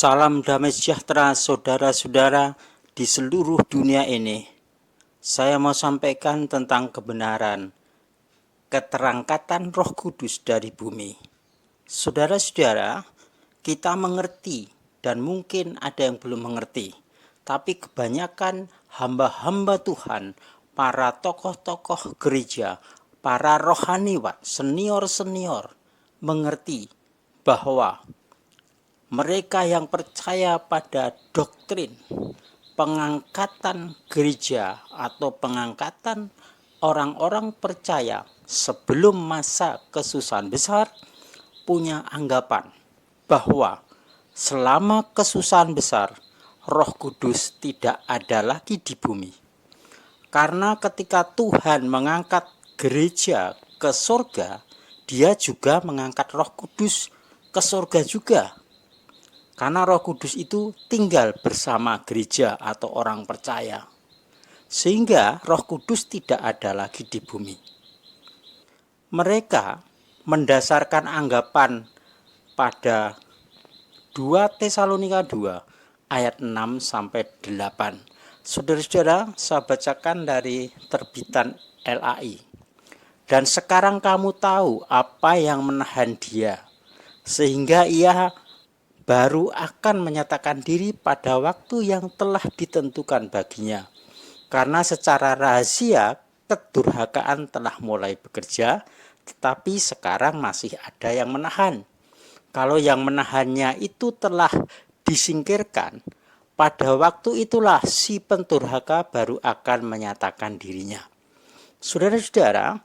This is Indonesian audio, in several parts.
Salam damai sejahtera saudara-saudara di seluruh dunia ini. Saya mau sampaikan tentang kebenaran, keterangkatan Roh Kudus dari bumi. Saudara-saudara, kita mengerti dan mungkin ada yang belum mengerti. Tapi kebanyakan hamba-hamba Tuhan, para tokoh-tokoh gereja, para rohaniwan, senior-senior mengerti bahwa mereka yang percaya pada doktrin pengangkatan gereja atau pengangkatan orang-orang percaya sebelum masa kesusahan besar punya anggapan bahwa selama kesusahan besar Roh Kudus tidak ada lagi di bumi. Karena ketika Tuhan mengangkat gereja ke surga, Dia juga mengangkat Roh Kudus ke surga juga. Karena Roh Kudus itu tinggal bersama gereja atau orang percaya. Sehingga Roh Kudus tidak ada lagi di bumi. Mereka mendasarkan anggapan pada 2 Tesalonika 2 ayat 6 sampai 8. Saudara-saudara, saya bacakan dari terbitan LAI. Dan sekarang kamu tahu apa yang menahan dia, sehingga ia baru akan menyatakan diri pada waktu yang telah ditentukan baginya. Karena secara rahasia kedurhakaan telah mulai bekerja, tetapi sekarang masih ada yang menahan. Kalau yang menahannya itu telah disingkirkan, pada waktu itulah si pendurhaka baru akan menyatakan dirinya. Saudara-saudara,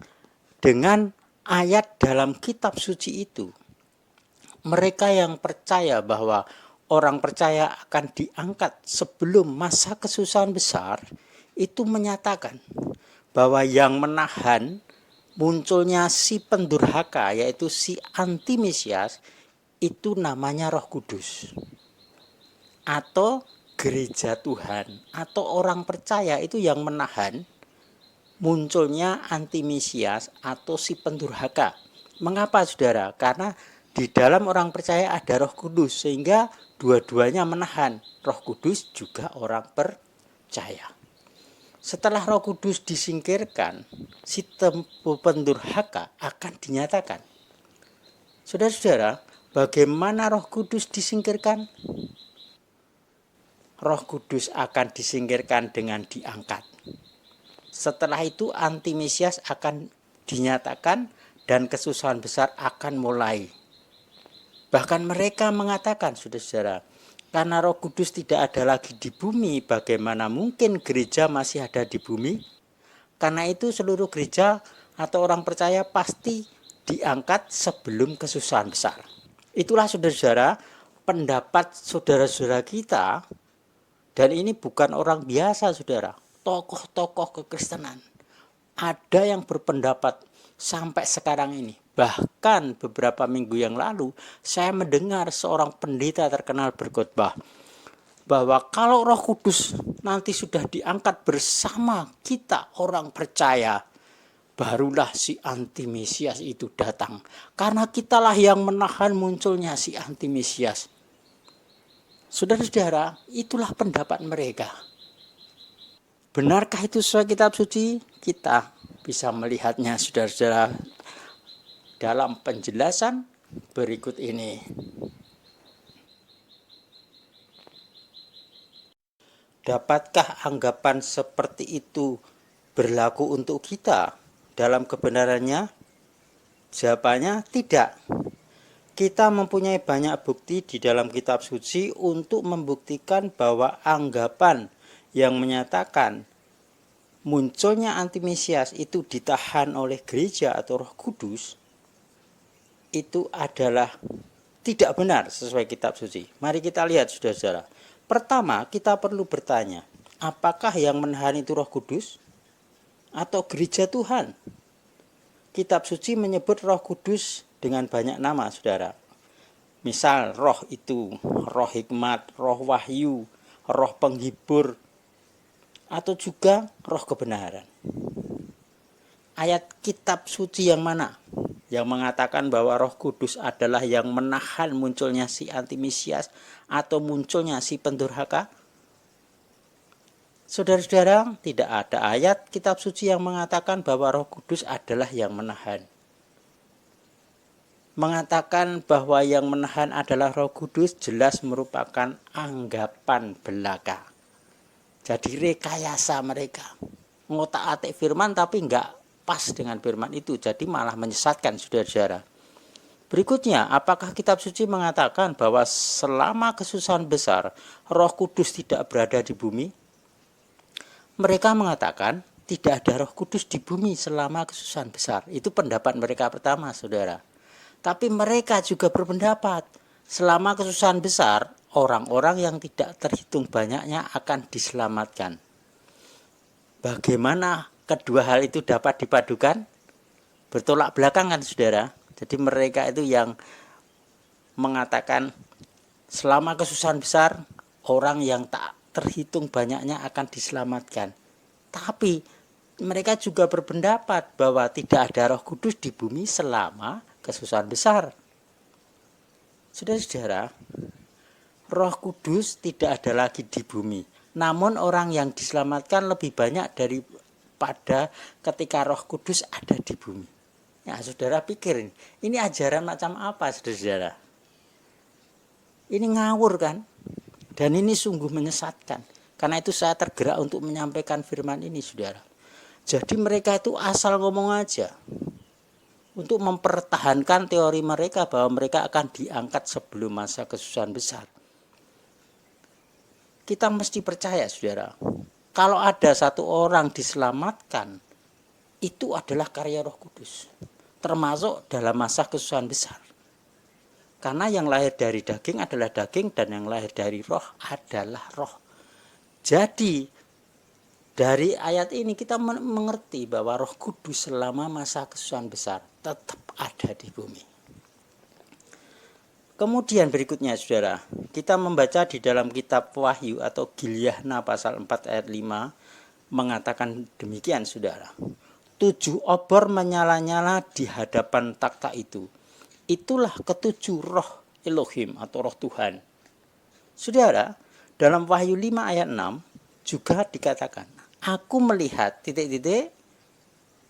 dengan ayat dalam kitab suci itu, mereka yang percaya bahwa orang percaya akan diangkat sebelum masa kesusahan besar itu menyatakan bahwa yang menahan munculnya si pendurhaka, yaitu si anti-Mesias, itu namanya Roh Kudus atau gereja Tuhan atau orang percaya itu yang menahan munculnya anti-Mesias atau si pendurhaka. Mengapa saudara? Karena di dalam orang percaya ada Roh Kudus, sehingga dua-duanya menahan. Roh Kudus juga orang percaya. Setelah Roh Kudus disingkirkan, si pendurhaka akan dinyatakan. Saudara-saudara, bagaimana Roh Kudus disingkirkan? Roh Kudus akan disingkirkan dengan diangkat. Setelah itu anti-Mesias akan dinyatakan dan kesusahan besar akan mulai. Bahkan mereka mengatakan, saudara-saudara, karena Roh Kudus tidak ada lagi di bumi, bagaimana mungkin gereja masih ada di bumi? Karena itu seluruh gereja atau orang percaya pasti diangkat sebelum kesusahan besar. Itulah saudara-saudara pendapat saudara-saudara kita, dan ini bukan orang biasa saudara, tokoh-tokoh kekristenan. Ada yang berpendapat sampai sekarang ini. Bahkan beberapa minggu yang lalu saya mendengar seorang pendeta terkenal berkhotbah bahwa kalau Roh Kudus nanti sudah diangkat bersama kita orang percaya, barulah si anti-Mesias itu datang. Karena kitalah yang menahan munculnya si anti-Mesias. Saudara-saudara, itulah pendapat mereka. Benarkah itu sesuai kitab suci? Kita bisa melihatnya saudara-saudara dalam penjelasan berikut ini. Dapatkah anggapan seperti itu berlaku untuk kita dalam kebenarannya? Jawabannya tidak. Kita mempunyai banyak bukti di dalam kitab suci untuk membuktikan bahwa anggapan yang menyatakan munculnya anti-Mesias itu ditahan oleh gereja atau Roh Kudus itu adalah tidak benar sesuai kitab suci. Mari kita lihat saudara-saudara. Pertama, kita perlu bertanya, apakah yang menahan itu Roh Kudus atau gereja Tuhan? Kitab suci menyebut Roh Kudus dengan banyak nama saudara. Misal roh itu, roh hikmat, roh wahyu, roh penghibur, atau juga roh kebenaran. Ayat kitab suci yang mana yang mengatakan bahwa Roh Kudus adalah yang menahan munculnya si antimesias atau munculnya si pendurhaka? Saudara-saudara, tidak ada ayat kitab suci yang mengatakan bahwa Roh Kudus adalah yang menahan. Mengatakan bahwa yang menahan adalah Roh Kudus jelas merupakan anggapan belaka. Jadi rekayasa mereka. Ngotak-atik firman tapi enggak pas dengan firman itu. Jadi malah menyesatkan saudara-saudara. Berikutnya, apakah kitab suci mengatakan bahwa selama kesusahan besar Roh Kudus tidak berada di bumi? Mereka mengatakan tidak ada Roh Kudus di bumi selama kesusahan besar. Itu pendapat mereka pertama, saudara. Tapi mereka juga berpendapat selama kesusahan besar orang-orang yang tidak terhitung banyaknya akan diselamatkan. Bagaimana kedua hal itu dapat dipadukan? Bertolak belakang kan, saudara. Jadi mereka itu yang mengatakan selama kesusahan besar orang yang tak terhitung banyaknya akan diselamatkan. Tapi mereka juga berpendapat bahwa tidak ada Roh Kudus di bumi selama kesusahan besar. Saudara-saudara, Roh Kudus tidak ada lagi di bumi. Namun orang yang diselamatkan lebih banyak daripada ketika Roh Kudus ada di bumi. Ya, saudara pikir ini ajaran macam apa, saudara-saudara? Ini ngawur kan? Dan ini sungguh menyesatkan. Karena itu saya tergerak untuk menyampaikan firman ini, saudara. Jadi mereka itu asal ngomong aja. Untuk mempertahankan teori mereka bahwa mereka akan diangkat sebelum masa kesusahan besar. Kita mesti percaya, saudara. Kalau ada satu orang diselamatkan, itu adalah karya Roh Kudus. Termasuk dalam masa kesusahan besar. Karena yang lahir dari daging adalah daging dan yang lahir dari roh adalah roh. Jadi dari ayat ini kita mengerti bahwa Roh Kudus selama masa kesusahan besar tetap ada di bumi. Kemudian berikutnya saudara, kita membaca di dalam kitab Wahyu atau Gilyahna pasal 4 ayat 5 mengatakan demikian saudara. 7 obor menyala-nyala di hadapan takhta itu. Itulah ketujuh roh Elohim atau roh Tuhan. Saudara, dalam Wahyu 5 ayat 6 juga dikatakan, aku melihat titik-titik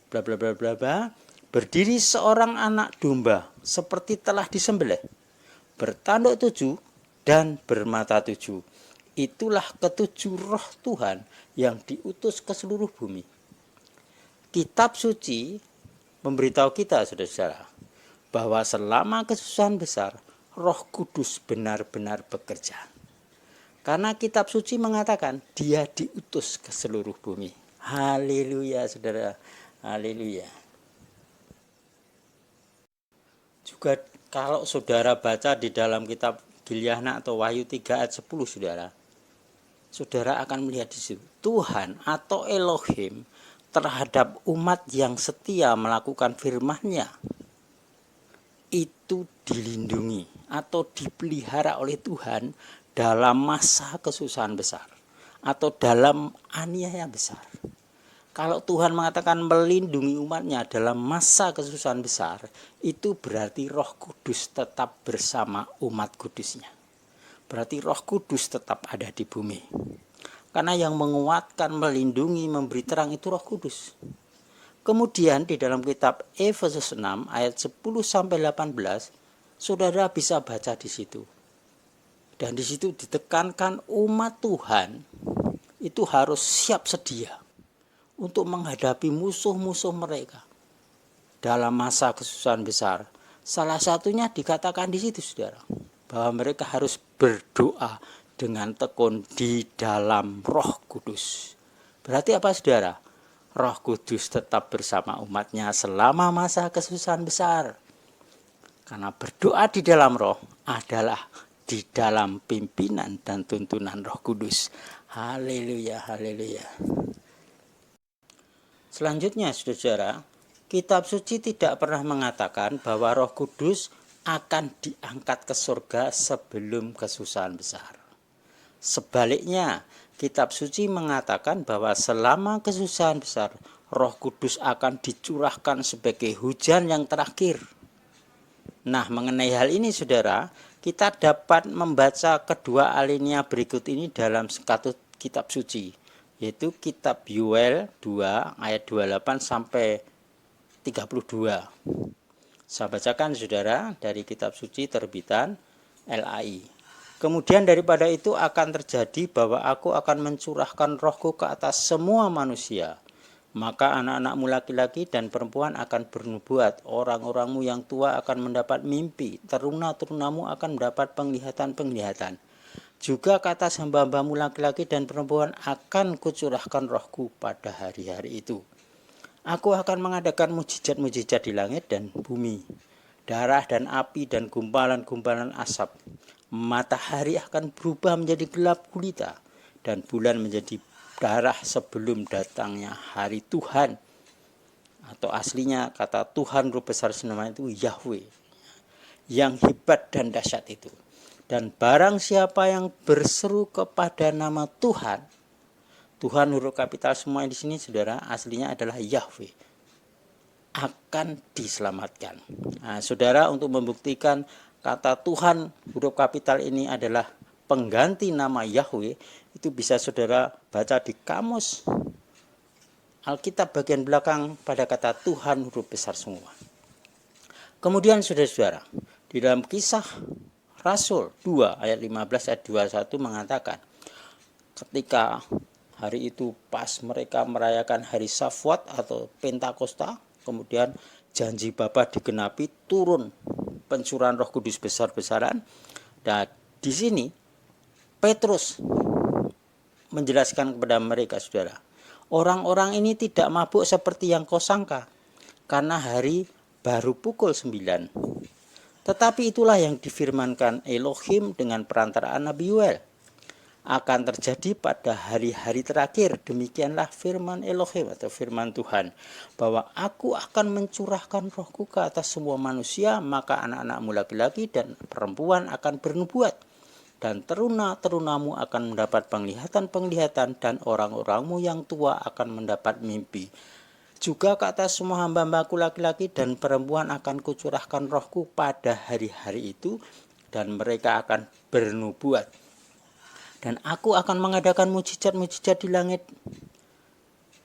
bla bla bla bla bla berdiri seorang anak domba seperti telah disembelih, bertanduk 7 dan bermata 7. Itulah ketujuh roh Tuhan yang diutus ke seluruh bumi. Kitab suci memberitahu kita, saudara-saudara, bahwa selama kesusahan besar Roh Kudus benar-benar bekerja. Karena kitab suci mengatakan dia diutus ke seluruh bumi. Haleluya, saudara. Haleluya. Juga kalau saudara baca di dalam kitab Gilyahna atau Wahyu 3 ayat 10, saudara, saudara akan melihat di situ Tuhan atau Elohim terhadap umat yang setia melakukan firman-Nya itu dilindungi atau dipelihara oleh Tuhan dalam masa kesusahan besar atau dalam aniaya besar. Kalau Tuhan mengatakan melindungi umatnya dalam masa kesusahan besar, itu berarti Roh Kudus tetap bersama umat kudusnya. Berarti Roh Kudus tetap ada di bumi. Karena yang menguatkan, melindungi, memberi terang itu Roh Kudus. Kemudian di dalam kitab Efesus 6 ayat 10 sampai 18, saudara bisa baca di situ. Dan di situ ditekankan umat Tuhan itu harus siap sedia untuk menghadapi musuh-musuh mereka dalam masa kesusahan besar. Salah satunya dikatakan di situ, saudara, bahwa mereka harus berdoa dengan tekun di dalam Roh Kudus. Berarti apa, saudara? Roh Kudus tetap bersama umatnya selama masa kesusahan besar. Karena berdoa di dalam roh adalah di dalam pimpinan dan tuntunan Roh Kudus. Haleluya, haleluya. Selanjutnya, saudara, kitab suci tidak pernah mengatakan bahwa Roh Kudus akan diangkat ke surga sebelum kesusahan besar. Sebaliknya, kitab suci mengatakan bahwa selama kesusahan besar Roh Kudus akan dicurahkan sebagai hujan yang terakhir. Nah, mengenai hal ini saudara, kita dapat membaca kedua alinea berikut ini dalam satu kitab suci, yaitu kitab Yoel 2 ayat 28 sampai 32. Saya bacakan saudara dari kitab suci terbitan LAI. Kemudian daripada itu akan terjadi bahwa aku akan mencurahkan rohku ke atas semua manusia. Maka anak-anakmu laki-laki dan perempuan akan bernubuat, orang-orangmu yang tua akan mendapat mimpi, teruna-terunamu akan mendapat penglihatan-penglihatan. Juga ke atas hamba-hambamu laki-laki dan perempuan akan kucurahkan rohku pada hari-hari itu. Aku akan mengadakan mujizat-mujizat di langit dan bumi, darah dan api dan gumpalan-gumpalan asap. Matahari akan berubah menjadi gelap gulita dan bulan menjadi darah sebelum datangnya hari Tuhan, atau aslinya kata Tuhan Roh Besar Senama itu Yahweh, yang hebat dan dahsyat itu. Dan barang siapa yang berseru kepada nama Tuhan, Tuhan huruf kapital semua di sini saudara, aslinya adalah Yahweh, akan diselamatkan. Nah, saudara, untuk membuktikan kata Tuhan huruf kapital ini adalah pengganti nama Yahweh, itu bisa saudara baca di kamus Alkitab bagian belakang pada kata Tuhan huruf besar semua. Kemudian saudara-saudara, di dalam Kisah Rasul 2 ayat 15 ayat 21 mengatakan, ketika hari itu pas mereka merayakan hari Syafwat atau Pentakosta, kemudian janji Bapa digenapi, turun pencurahan Roh Kudus besar-besaran. Dan di sini Petrus menjelaskan kepada mereka, saudara, orang-orang ini tidak mabuk seperti yang kau sangka, karena hari baru pukul 9. Tetapi itulah yang difirmankan Elohim dengan perantaraan Nabi Yoel akan terjadi pada hari-hari terakhir. Demikianlah firman Elohim atau firman Tuhan, bahwa aku akan mencurahkan rohku ke atas semua manusia, maka anak-anakmu laki-laki dan perempuan akan bernubuat, dan teruna-terunamu akan mendapat penglihatan-penglihatan, dan orang-orangmu yang tua akan mendapat mimpi. Juga ke atas semua hamba-hambaku laki-laki dan perempuan akan kucurahkan rohku pada hari-hari itu, dan mereka akan bernubuat. Dan aku akan mengadakan mujizat-mujizat di langit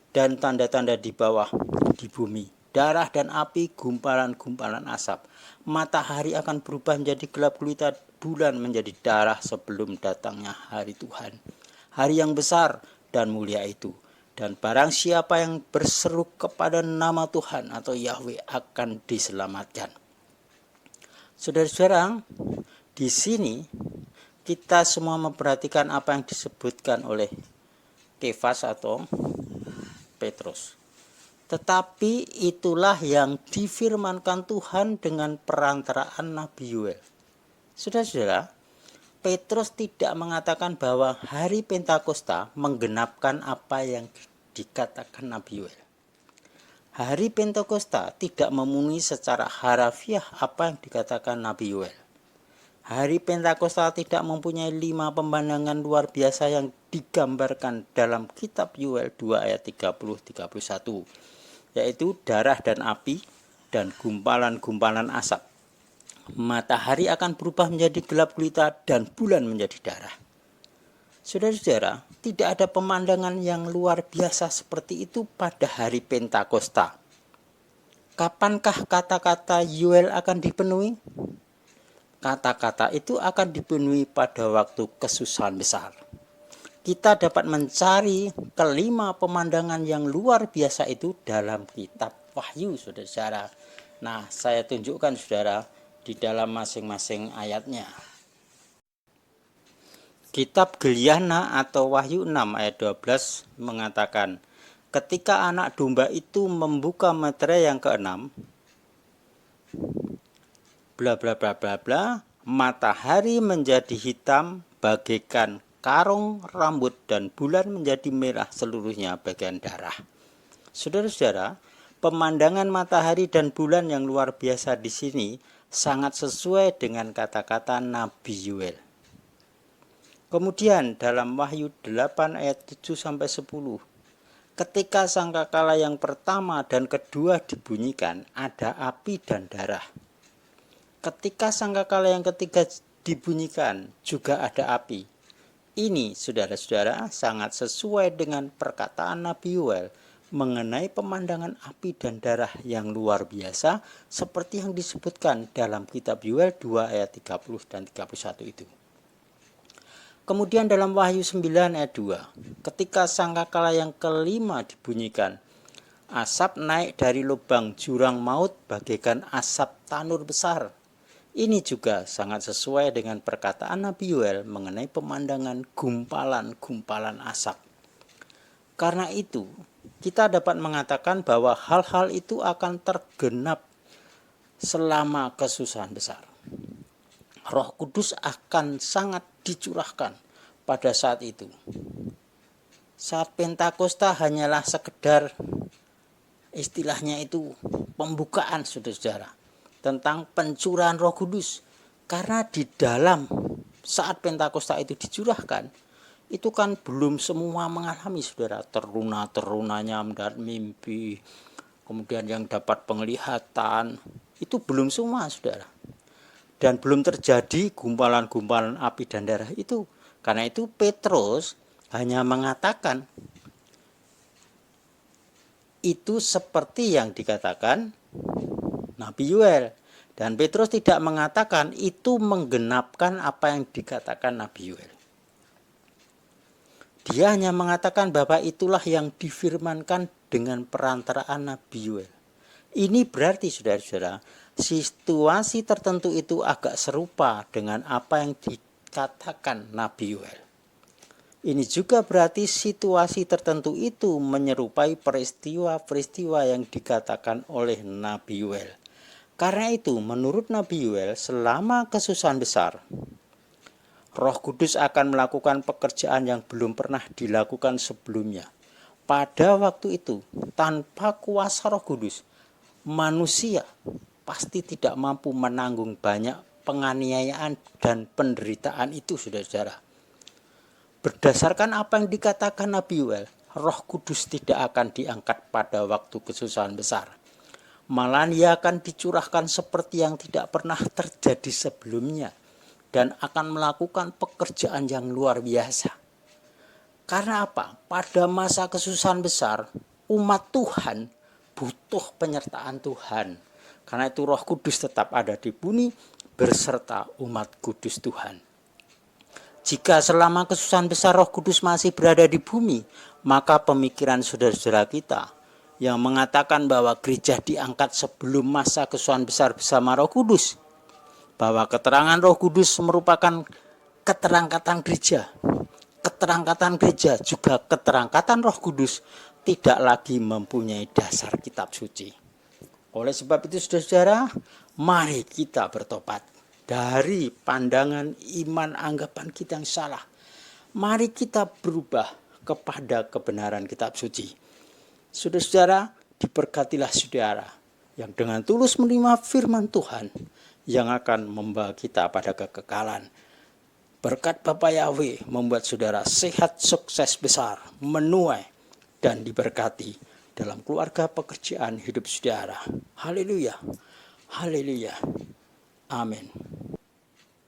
dan tanda-tanda di bawah di bumi, darah dan api, gumpalan-gumpalan asap. Matahari akan berubah menjadi gelap gulita, bulan menjadi darah sebelum datangnya hari Tuhan, hari yang besar dan mulia itu. Dan barang siapa yang berseru kepada nama Tuhan atau Yahweh akan diselamatkan. Saudara-saudara, di sini kita semua memperhatikan apa yang disebutkan oleh Kefas atau Petrus. Tetapi itulah yang difirmankan Tuhan dengan perantaraan Nabi Yoel. Saudara-saudara, Petrus tidak mengatakan bahwa hari Pentakosta menggenapkan apa yang dikatakan Nabi Yoel. Hari Pentakosta tidak memenuhi secara harafiah apa yang dikatakan Nabi Yoel. Hari Pentakosta tidak mempunyai 5 pemandangan luar biasa yang digambarkan dalam kitab Yoel 2 ayat 30-31, yaitu darah dan api dan gumpalan-gumpalan asap. Matahari akan berubah menjadi gelap gulita dan bulan menjadi darah. Saudara-saudara, tidak ada pemandangan yang luar biasa seperti itu pada hari Pentakosta. Kapankah kata-kata Yoel akan dipenuhi? Kata-kata itu akan dipenuhi pada waktu kesusahan besar. Kita dapat mencari kelima pemandangan yang luar biasa itu dalam kitab Wahyu, saudara-saudara. Nah, saya tunjukkan saudara di dalam masing-masing ayatnya. Kitab Geliana atau Wahyu 6 ayat 12 mengatakan, ketika anak domba itu membuka meterai yang ke-6, bla bla bla bla bla, matahari menjadi hitam bagaikan karung rambut dan bulan menjadi merah seluruhnya bagian darah. Saudara-saudara, pemandangan matahari dan bulan yang luar biasa di sini sangat sesuai dengan kata-kata Nabi Yoel. Kemudian dalam Wahyu 8 ayat 7 sampai 10, Ketika sangkakala yang pertama dan kedua dibunyikan, ada api dan darah. Ketika sangkakala yang ketiga dibunyikan, juga ada api. Ini, saudara-saudara, sangat sesuai dengan perkataan Nabi Yoel mengenai pemandangan api dan darah yang luar biasa seperti yang disebutkan dalam kitab Yoel 2 ayat 30 dan 31 itu. Kemudian dalam Wahyu 9 ayat 2, ketika sangkakala yang kelima dibunyikan, asap naik dari lubang jurang maut bagaikan asap tanur besar. Ini juga sangat sesuai dengan perkataan Nabi Yoel mengenai pemandangan gumpalan-gumpalan asap. Karena itu, kita dapat mengatakan bahwa hal-hal itu akan tergenap selama kesusahan besar. Roh Kudus akan sangat dicurahkan pada saat itu. Saat Pentakosta hanyalah sekedar istilahnya itu pembukaan, saudara-saudara, tentang pencurahan Roh Kudus. Karena di dalam saat Pentakosta itu dicurahkan, itu kan belum semua mengalami, saudara, teruna-terunanya mendapat mimpi, kemudian yang dapat penglihatan, itu belum semua, saudara. Dan belum terjadi gumpalan-gumpalan api dan darah itu. Karena itu Petrus hanya mengatakan itu seperti yang dikatakan Nabi Yoel. Dan Petrus tidak mengatakan itu menggenapkan apa yang dikatakan Nabi Yoel. Dia hanya mengatakan bahwa itulah yang difirmankan dengan perantaraan Nabi Yoel. Ini berarti, saudara-saudara, situasi tertentu itu agak serupa dengan apa yang dikatakan Nabi Yoel. Ini juga berarti situasi tertentu itu menyerupai peristiwa-peristiwa yang dikatakan oleh Nabi Yoel. Karena itu, menurut Nabi Yoel, selama kesusahan besar, Roh Kudus akan melakukan pekerjaan yang belum pernah dilakukan sebelumnya. Pada waktu itu, tanpa kuasa Roh Kudus, manusia pasti tidak mampu menanggung banyak penganiayaan dan penderitaan itu, saudara-saudara. Berdasarkan apa yang dikatakan Nabi Yoel, Roh Kudus tidak akan diangkat pada waktu kesusahan besar. Malahan ia akan dicurahkan seperti yang tidak pernah terjadi sebelumnya dan akan melakukan pekerjaan yang luar biasa. Karena apa? Pada masa kesusahan besar, umat Tuhan butuh penyertaan Tuhan. Karena itu Roh Kudus tetap ada di bumi berserta umat kudus Tuhan. Jika selama kesusahan besar Roh Kudus masih berada di bumi, maka pemikiran saudara-saudara kita yang mengatakan bahwa gereja diangkat sebelum masa kesusahan besar bersama Roh Kudus, bahwa keterangan Roh Kudus merupakan keterangkatan gereja. Keterangkatan gereja juga keterangkatan Roh Kudus tidak lagi mempunyai dasar kitab suci. Oleh sebab itu, saudara-saudara, mari kita bertobat dari pandangan iman anggapan kita yang salah. Mari kita berubah kepada kebenaran kitab suci. Saudara-saudara, diberkatilah saudara yang dengan tulus menerima firman Tuhan yang akan membawa kita pada kekekalan. Berkat Bapa Yahweh membuat saudara sehat, sukses besar, menuai, dan diberkati dalam keluarga pekerjaan hidup saudara. Haleluya. Haleluya. Amin.